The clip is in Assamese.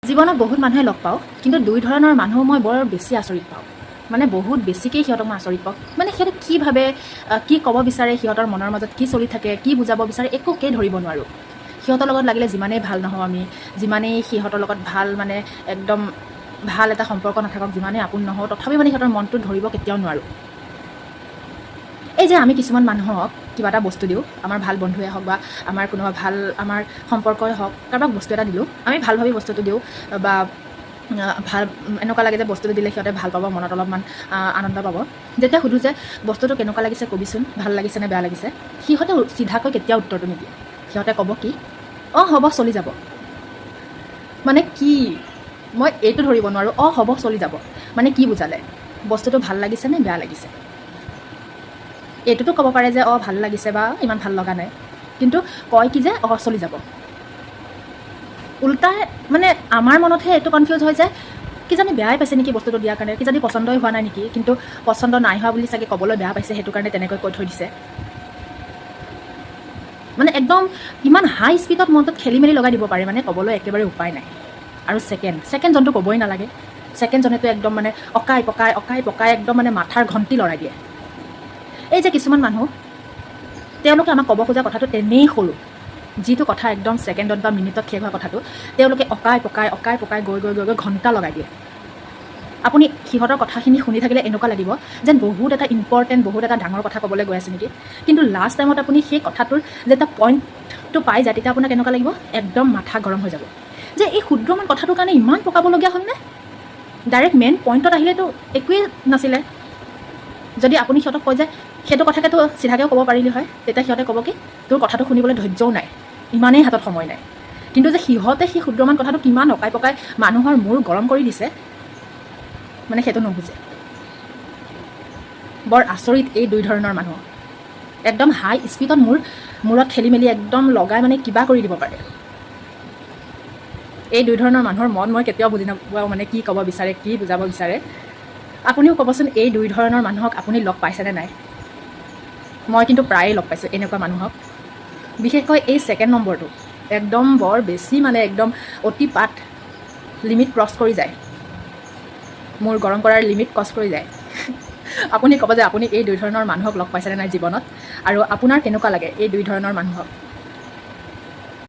জীৱনত বহুত মানুহে লগ পাওঁ, কিন্তু দুই ধৰণৰ মানুহ মই বৰ বেছি আচৰিত পাওঁ। মানে বহুত বেছিকেই সিহঁতক মই আচৰিত পাওঁ। মানে সিহঁতে কি ভাবে, কি ক'ব বিচাৰে, সিহঁতৰ মনৰ মাজত কি চলি থাকে, কি বুজাব বিচাৰে, একোকেই ধৰিব নোৱাৰোঁ। সিহঁতৰ লগত লাগিলে যিমানেই ভাল নহওঁ আমি, যিমানেই সিহঁতৰ লগত ভাল মানে একদম ভাল এটা সম্পৰ্ক নাথাকক, যিমানেই আপোন নহওঁ, তথাপি মানে সিহঁতৰ মনটো ধৰিব কেতিয়াও নোৱাৰোঁ। এই যে আমি কিছুমান মানুহক কিবা এটা বস্তু দিওঁ, আমাৰ ভাল বন্ধুৱে হওক বা আমাৰ কোনোবা ভাল আমাৰ সম্পৰ্কই হওক, কাৰোবাক বস্তু এটা দিলোঁ, আমি ভাল ভাবি বস্তুটো দিওঁ বা ভাল এনেকুৱা লাগে যে বস্তুটো দিলে সিহঁতে ভাল পাব, মনত অলপমান আনন্দ পাব। যেতিয়া সুধোঁ যে বস্তুটো কেনেকুৱা লাগিছে কবিচোন, ভাল লাগিছে নে বেয়া লাগিছে, সিহঁতে চিধাকৈ কেতিয়াও উত্তৰটো নিদিয়ে। সিহঁতে ক'ব কি, অঁ হ'ব চলি যাব। মানে কি, মই এইটো ধৰিব নোৱাৰোঁ। অঁ হ'ব চলি যাব মানে কি বুজালে, বস্তুটো ভাল লাগিছে নে বেয়া লাগিছে? এইটোতো ক'ব পাৰে যে অঁ ভাল লাগিছে বা ইমান ভাল লগা নাই, কিন্তু কয় কি যে অঁ চলি যাব। উল্টাই মানে আমাৰ মনতহে এইটো কনফিউজ হয় যে কিজানি বেয়াই পাইছে নেকি বস্তুটো দিয়াৰ কাৰণে, কিজানি পচন্দই হোৱা নাই নেকি, কিন্তু পচন্দ নাই হোৱা বুলি চাগে ক'বলৈ বেয়া পাইছে, সেইটো কাৰণে তেনেকৈ কৈ থৈ দিছে। মানে একদম ইমান হাই স্পীডত মনটোত খেলি মেলি লগাই দিব পাৰে, মানে ক'বলৈ একেবাৰে উপায় নাই। আৰু ছেকেণ্ড জনটো ক'বই নালাগে। ছেকেণ্ড জনেতো একদম মানে অকাই পকাই একদম মানে মাথাৰ ঘণ্টি লৰাই দিয়ে। এই যে কিছুমান মানুহ, তেওঁলোকে আমাক ক'ব খোজা কথাটো তেনেই সৰু, যিটো কথা একদম ছেকেণ্ডত বা মিনিটত শেষ হোৱা কথাটো তেওঁলোকে অকাই পকাই গৈ ঘণ্টা লগাই দিয়ে। আপুনি সিহঁতৰ কথাখিনি শুনি থাকিলে এনেকুৱা লাগিব যেন বহুত এটা ইম্পৰ্টেণ্ট, বহুত এটা ডাঙৰ কথা ক'বলৈ গৈ আছে নেকি, কিন্তু লাষ্ট টাইমত আপুনি সেই কথাটোৰ যেতিয়া পইণ্টটো পাই যায়, তেতিয়া আপোনাক এনেকুৱা লাগিব একদম মাথা গৰম হৈ যাব যে এই ক্ষুদ্ৰমান কথাটোৰ কাৰণে ইমান পকাবলগীয়া হ'লনে? ডাইৰেক্ট মেইন পইণ্টত আহিলেতো একোৱেই নাছিলে। যদি আপুনি সিহঁতক কয় যে সেইটো কথাকেতো চিধাকৈও ক'ব পাৰিলি হয়, তেতিয়া সিহঁতে ক'ব কি তোৰ কথাটো শুনিবলৈ ধৈৰ্যও নাই, ইমানেই হাতত সময় নাই। কিন্তু যে সিহঁতে সেই ক্ষুদ্ৰমান কথাটো কিমান অকাই পকাই মানুহৰ মূৰ গৰম কৰি দিছে, মানে সেইটো নুবুজে। বৰ আচৰিত এই দুই ধৰণৰ মানুহ। একদম হাই স্পীডত মূৰত খেলি মেলি একদম লগাই মানে কিবা কৰি দিব পাৰে। এই দুই ধৰণৰ মানুহৰ মন মই কেতিয়াও বুজি নাপাওঁ, মানে কি ক'ব বিচাৰে, কি বুজাব বিচাৰে। আপুনিও ক'বচোন এই দুই ধৰণৰ মানুহক আপুনি লগ পাইছেনে নাই? মই কিন্তু প্ৰায়েই লগ পাইছোঁ এনেকুৱা মানুহক। বিশেষকৈ এই ছেকেণ্ড নম্বৰটো একদম বৰ বেছি, মানে একদম অতিপাত, লিমিট ক্ৰছ কৰি যায়, মোৰ গৰম কৰাৰ লিমিট ক্ৰছ কৰি যায়। আপুনি ক'ব যে আপুনি এই দুই ধৰণৰ মানুহক লগ পাইছেনে নাই জীৱনত, আৰু আপোনাৰ কেনেকুৱা লাগে এই দুই ধৰণৰ মানুহক।